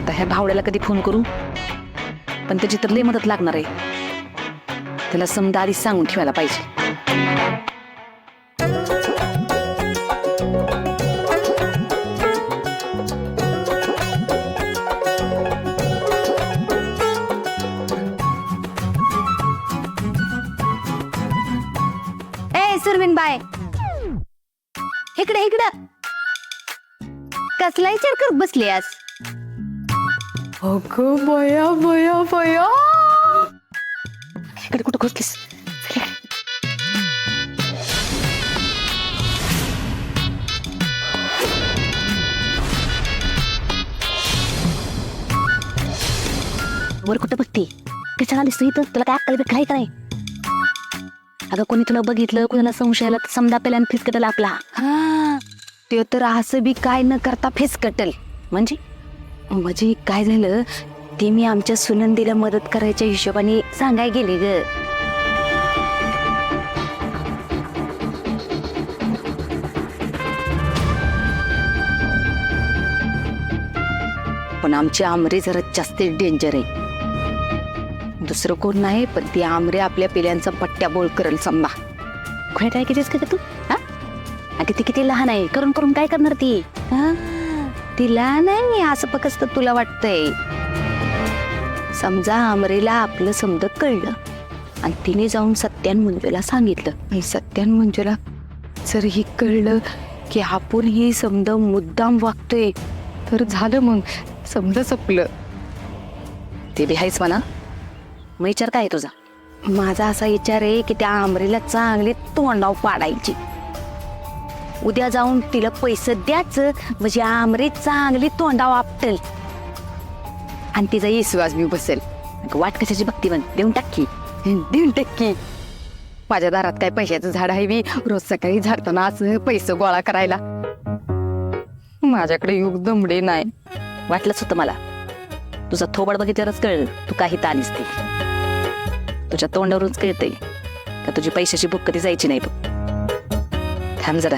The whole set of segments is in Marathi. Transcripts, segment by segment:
आता ह्या भावड्याला कधी फोन करू, पण त्याची तर लई मदत लागणार आहे. त्याला समजा आधी सांगून ठेवायला पाहिजे. सुरवीन बाय, इकडे इकडे कसला विचार करत बसली आज? अगं बया बया बया, इकडे कुठं घुसलीस? वर कुठं बघती? कशाला आलीस तू इथं? तुला काय अक्कल बिक्कल आहे का नाही? अगं कोणी तुला बघितलं, कोणाला संशय आला तर समजा पेल्यान फिसकटल आपला. हा, ते तर असं बी काय न करता फिसकटल. म्हणजे म्हणजे काय झालं ते मी आमच्या सुनंदीला मदत करायच्या हिशोबाने सांगाय गेले ग. पण आमची आमरे जरा जास्त डेंजर आहे. दुसरं कोण नाही, पण ती आमरे आपल्या पिल्यांचा पट्ट्या बोळ करल समजा. खोय काय कितीच का तू? हा, अगं ती किती लहान आहे, करून करून काय करणार ती? हा, तिला नाही असं फक्त तुला वाटतंय. समजा आमरेला आपलं समजत कळलं आणि तिने जाऊन सत्यान मंजूला सांगितलं, आणि सत्यान मंजूला जर ही कळलं की आपण ही समजा मुद्दाम वागतोय, तर झालं मग समजा संपलं. ते बी आहेच म्हणा. मग विचार काय आहे तुझा? माझा असा विचार आहे की त्या आमरीला चांगली तोंडाव पाडायची. उद्या जाऊन तिला पैसे द्यायचं, म्हणजे आमरी चांगली तोंडाव आपटेल आणि तिचा विश्वास मी बसेल. वाट कशाची भक्ती बन, देऊन टाकी, देऊन टाकी. माझ्या दारात काय पैशाचं झाड आहे बी, रोज सकाळी झाडताना असं पैसे गोळा करायला. माझ्याकडे युग दमडे नाही. वाटलंच होतं मला. तुझा थोबड बघितल्यावरच कळलं तू काही तालीस ते. तुझ्या तोंडावरूनच कळतंय का तुझी पैशाची भूक कधी जायची नाही बघ. थांब जरा,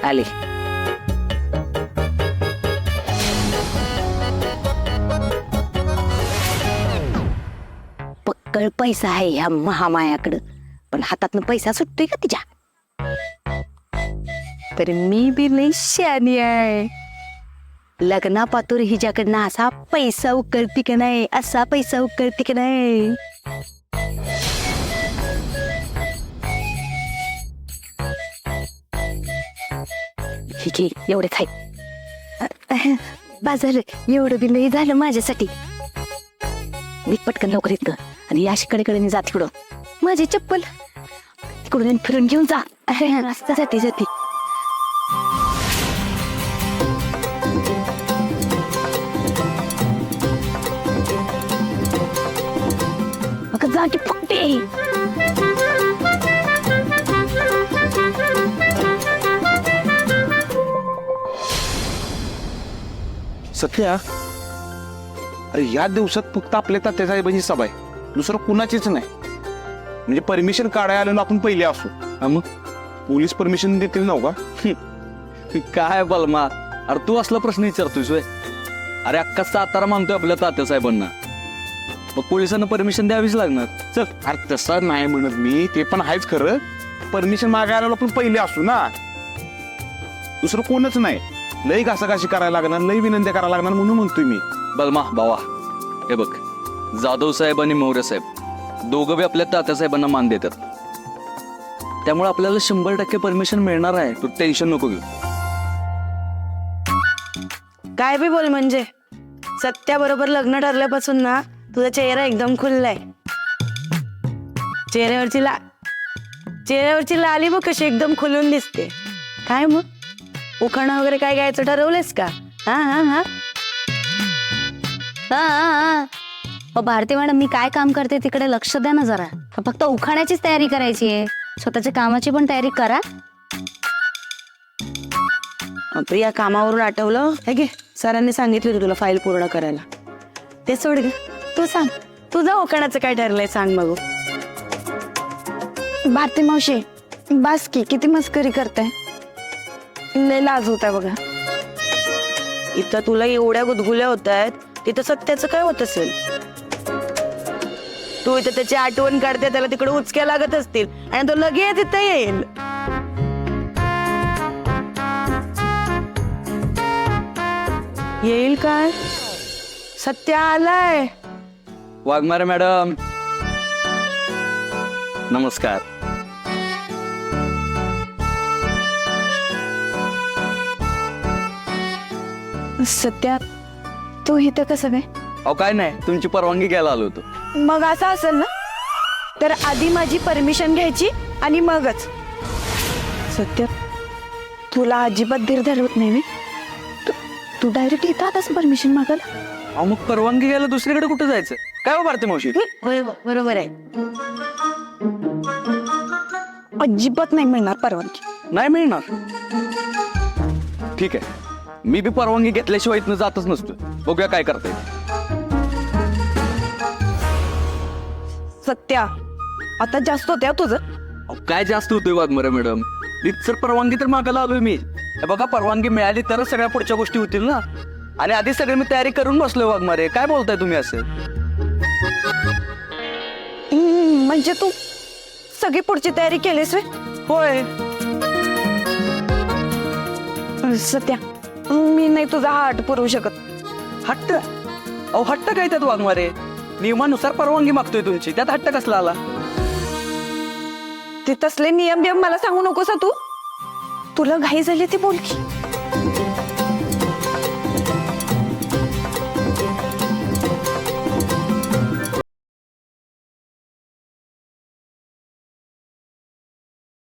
आले. पक्कळ पैसा आहे ह्या महामायाकडं, पण हातातनं पैसा सुटतोय का तिच्या? तर मी बी लई शहाणी आहे. लग्नापातूर हिच्याकडनं असा पैसा उकळती का नाही, असा पैसा उकळती का नाही. ठीक आहे, एवढे खाय. बाजार एवढं बी नाही झालं माझ्यासाठी. मी पटकन लवकर येतं आणि या कडेकडे जा तिकडं. माझी चप्पल तिकडून फिरून घेऊन जा. अरे रस्ता जाते जाते. मग जा की फुकटे. सत्या, अरे या दिवसात फक्त आपल्या तात्याचा साहेबांची सभा आहे, दुसरं कुणाचीच नाही. म्हणजे परमिशन काढायला आलेलो आपण पहिले असू. मग पोलीस परमिशन देतील ना का? काय बलमा, अरे तू असला प्रश्न विचारतोयस व्हय? अरे अख्खा सातारा मानतोय आपल्या तात्यासाहेबांना, मग पोलिसांना परमिशन द्यावीच लागणार. चल, अरे तसं नाही म्हणत मी, ते पण आहेच खरं. परमिशन मागायला आलो आपण पहिले असू ना, दुसरं कोणच नाही. लई घासाघाशी करायला लागणार, लई विनंत्या करायला लागणार म्हणून म्हणतोय मी. बलमा बावा, हे बघ, जाधव साहेब आणि मौर्य साहेब दोघं बी आपल्या तात्यासाहेबांना मान देतात, त्यामुळे आपल्याला 100% परमिशन मिळणार आहे. तू टेन्शन नको घेऊ. काय बी बोल, म्हणजे सत्याबरोबर लग्न ठरल्यापासून ना तुझा चेहरा एकदम खुललाय. चेहऱ्यावरची लाली मग कशी एकदम खुलून दिसते. काय मग उखाणा वगैरे काय घ्यायचं ठरवलंयस का? हा हा हा भारती मॅडम, मी काय काम करते तिकडे लक्ष द्या ना जरा. फक्त उखाण्याचीच तयारी करायची आहे, स्वतःच्या कामाची पण तयारी करा. प्रिया, कामावरून आठवलं हे घे, सरांनी सांगितलं होतं तुला फाईल पूर्ण करायला. ते सोड ग, तू सांग तुझं उखाण्याचं काय ठरलंय, सांग बघू. भारती मावशी, बास की, किती मस्करी करताय. लय लाज होत आहे बघा. इथं तुला एवढ्या गुदगुल्या होत आहेत, तिथं सत्याचं काय होत असेल? तू इथं त्याची आठवण काढते, त्याला तिकडे उचक्या लागत असतील आणि तो लगेच इथं येईल. येईल काय? सत्या आलाय. वाघमारे मॅडम नमस्कार. सत्या तू इथं कसं काय? अहो काय नाही, तुमची परवानगी घ्यायला आलो होतो. मग असं असेल ना तर आधी माझी परमिशन घ्यायची आणि मगच. सत्या तुला अजिबात धीर धरवत नाही मी. तू डायरेक्ट इथं आताच परमिशन मागायला. अहो मग परवानगी घ्यायला दुसरीकडे कुठे जायचं? काय हो भारती मावशी? बरोबर आहे. अजिबात नाही मिळणार परवानगी. नाही मिळणार. ठीक आहे, मी बी परवानगी घेतल्याशिवाय इथनं जातच नसतो. बघूया काय करता येईल. सत्या आता जास्त होत्या तुझं. अहो, काय जास्त होतोय वाघमारे मॅडम? सर परवानगी तर मागायला आलोय मी. हे बघा, परवानगी मिळाली तरच सगळ्या पुढच्या गोष्टी होतील ना. आणि आधी सगळे मी तयारी करून बसलोय. वाघमारे काय बोलताय तुम्ही असं? म्हणजे तू सगळी पुढची तयारी केलीस रे? होय. सत्या मी नाही तुझा हा हट पुरवू शकत. हट्ट? अहो हट्ट काय त्यात वाघमारे? नियमानुसार परवानगी मागतोय तुमची, त्यात हट्ट कसला आला? ते तसले नियम बियम मला सांगू नकोस हं तू. तुला घाई झाली ती बोल की.